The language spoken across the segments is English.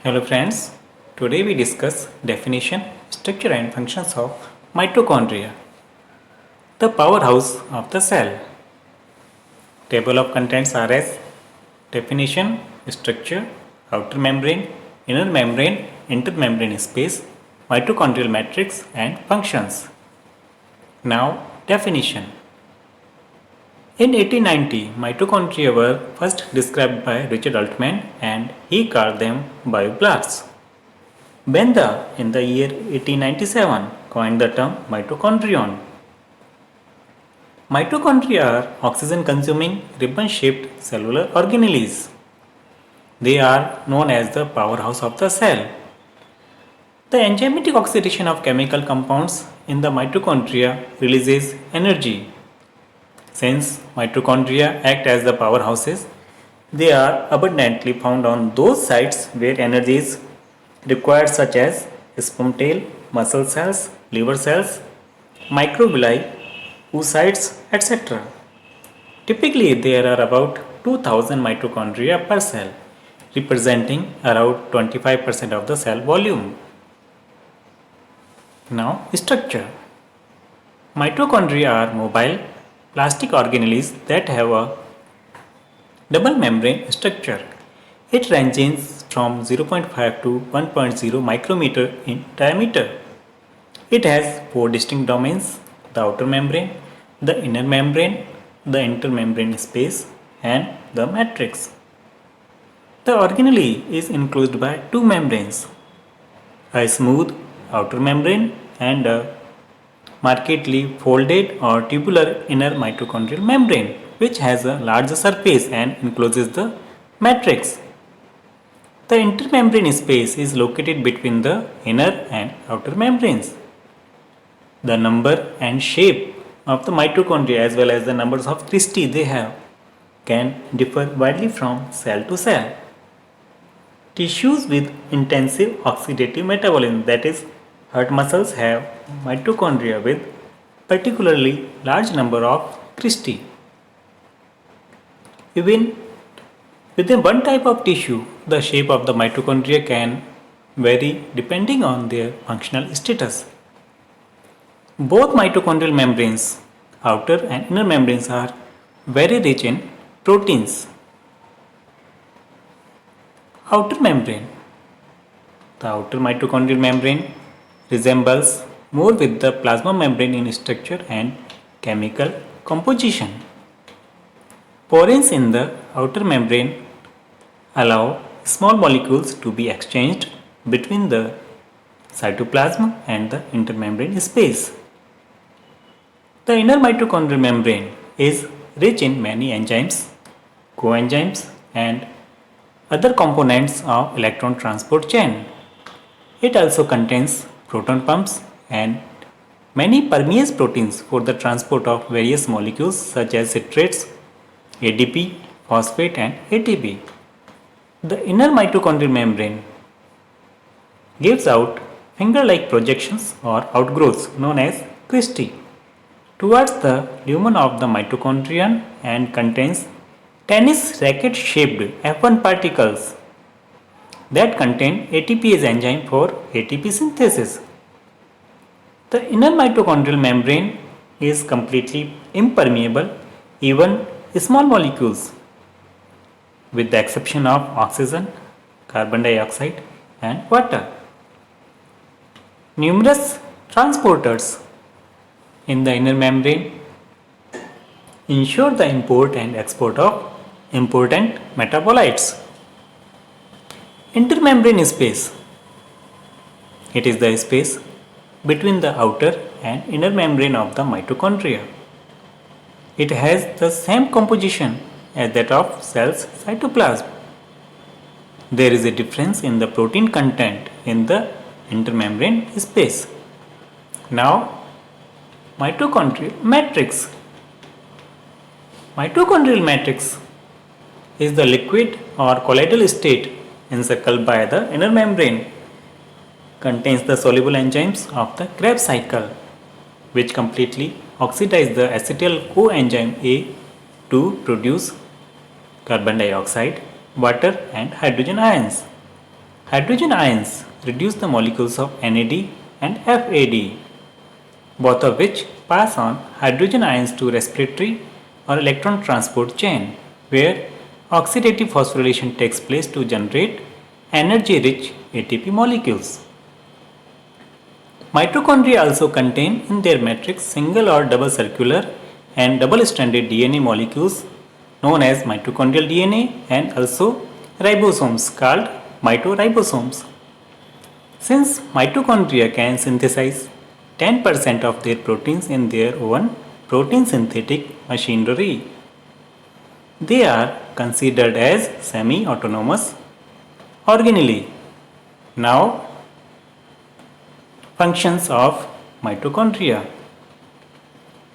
Hello friends, today we discuss definition, structure and functions of mitochondria, the powerhouse of the cell. Table of contents are as definition, structure, outer membrane, inner membrane, intermembrane space, mitochondrial matrix and functions. Now definition. In 1890, mitochondria were first described by Richard Altman and he called them bioblasts. Benda in the year 1897 coined the term mitochondrion. Mitochondria are oxygen-consuming ribbon-shaped cellular organelles. They are known as the powerhouse of the cell. The enzymatic oxidation of chemical compounds in the mitochondria releases energy. Since mitochondria act as the powerhouses, they are abundantly found on those sites where energy is required, such as sperm tail, muscle cells, liver cells, microvilli, oocytes, etc. Typically, there are about 2000 mitochondria per cell, representing around 25% of the cell volume. Now, structure. Mitochondria are mobile plastic organelles that have a double membrane structure. It ranges from 0.5 to 1.0 micrometer in diameter. It has four distinct domains: the outer membrane, the inner membrane, the intermembrane space, and the matrix. The organelle is enclosed by two membranes, a smooth outer membrane and a markedly folded or tubular inner mitochondrial membrane, which has a larger surface and encloses the matrix. The intermembrane space is located between the inner and outer membranes. The number and shape of the mitochondria as well as the numbers of cristae they have can differ widely from cell to cell. Tissues with intensive oxidative metabolism, that is, heart muscles, have mitochondria with particularly large number of cristae. Even within one type of tissue, the shape of the mitochondria can vary depending on their functional status. Both mitochondrial membranes, outer and inner membranes, are very rich in proteins. Outer membrane. The outer mitochondrial membrane resembles more with the plasma membrane in structure and chemical composition. Porins in the outer membrane allow small molecules to be exchanged between the cytoplasm and the intermembrane space. The inner mitochondrial membrane is rich in many enzymes, coenzymes, and other components of electron transport chain. It also contains proton pumps and many permease proteins for the transport of various molecules such as citrates, ADP, phosphate, and ATP. The inner mitochondrial membrane gives out finger-like projections or outgrowths known as cristae towards the lumen of the mitochondrion and contains tennis racket shaped F1 particles that contain ATPase enzyme for ATP synthesis. The inner mitochondrial membrane is completely impermeable even small molecules, with the exception of oxygen, carbon dioxide, and water. Numerous transporters in the inner membrane ensure the import and export of important metabolites. Intermembrane space. It is the space between the outer and inner membrane of the mitochondria. It has the same composition as that of cell's cytoplasm. There is a difference in the protein content in the intermembrane space. Now, mitochondrial matrix. Mitochondrial matrix is the liquid or colloidal state encircled by the inner membrane. Contains the soluble enzymes of the Krebs cycle, which completely oxidize the acetyl coenzyme A to produce carbon dioxide, water, and hydrogen ions. Hydrogen ions reduce the molecules of NAD and FAD, both of which pass on hydrogen ions to respiratory or electron transport chain, where oxidative phosphorylation takes place to generate energy-rich ATP molecules. Mitochondria also contain in their matrix single or double circular and double-stranded DNA molecules known as mitochondrial DNA and also ribosomes called mitoribosomes. Since mitochondria can synthesize 10% of their proteins in their own protein synthetic machinery, they are considered as semi-autonomous organelle. Now, functions of mitochondria.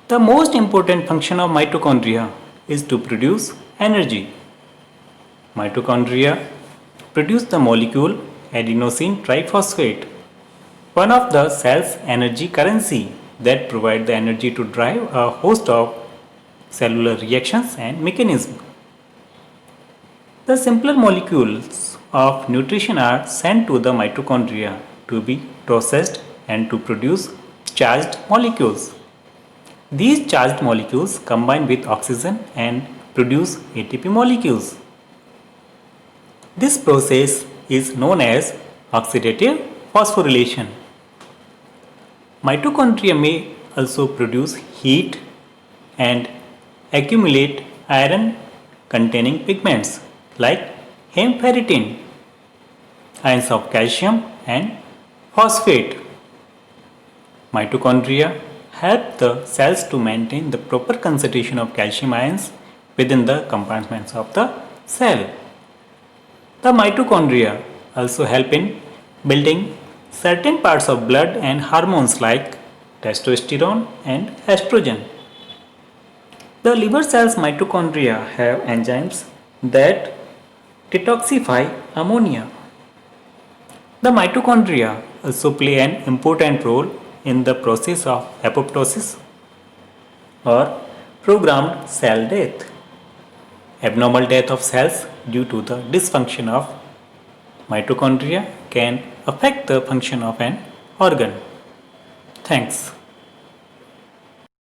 The most important function of mitochondria is to produce energy. Mitochondria produce the molecule adenosine triphosphate, one of the cell's energy currency that provide the energy to drive a host of cellular reactions and mechanisms. The simpler molecules of nutrition are sent to the mitochondria to be processed and to produce charged molecules. These charged molecules combine with oxygen and produce ATP molecules. This process is known as oxidative phosphorylation. Mitochondria may also produce heat and accumulate iron containing pigments like hemferritin, ions of calcium and phosphate. Mitochondria help the cells to maintain the proper concentration of calcium ions within the compartments of the cell. The mitochondria also help in building certain parts of blood and hormones like testosterone and estrogen. The liver cells mitochondria have enzymes that detoxify ammonia. The mitochondria also play an important role in the process of apoptosis or programmed cell death, abnormal death of cells due to the dysfunction of mitochondria can affect the function of an organ. Thanks.